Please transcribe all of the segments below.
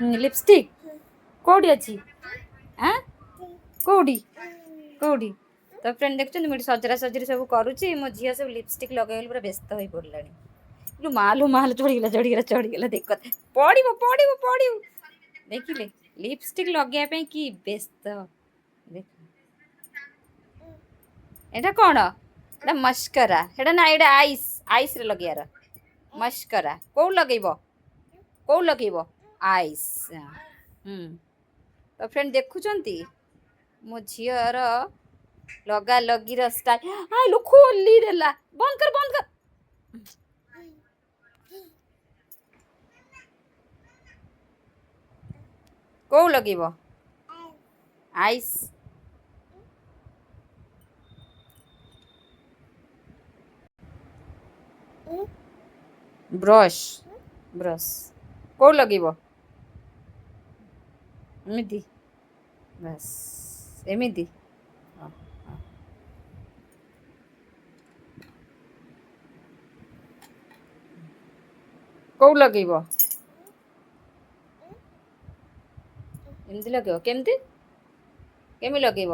lipstick कौटी अच्छी हाँ कौटी कौटी तो फ्रेंड देखते मुझे सजरा सजरी सब करुच्ची मो झी सब लिपस्टिक लगे पूरा व्यस्त हो पड़ा मालू माल चढ़ीगला चढ़ीगला चढ़ीगला देख पड़ो पड़ो पड़ो देखिले लिपस्टिक लगे कि व्यस्त देख एटा कौन एटा मस्करा एटा ना एटा आइस आइस रे लगे मस्करा कौ लगेब आइस तो फ्रेंड देखुंत मो झीर लगा लगी स्टाइल आलू खोली देला बंद कर कौ लगेब आइस ब्रश ब्रश कौ लगेब एमती बस एमती कौ लगेब एमती लगेब केमती केमी लगेब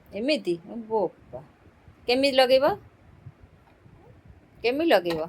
एमती बोपा केमी लगेब केमी लगेब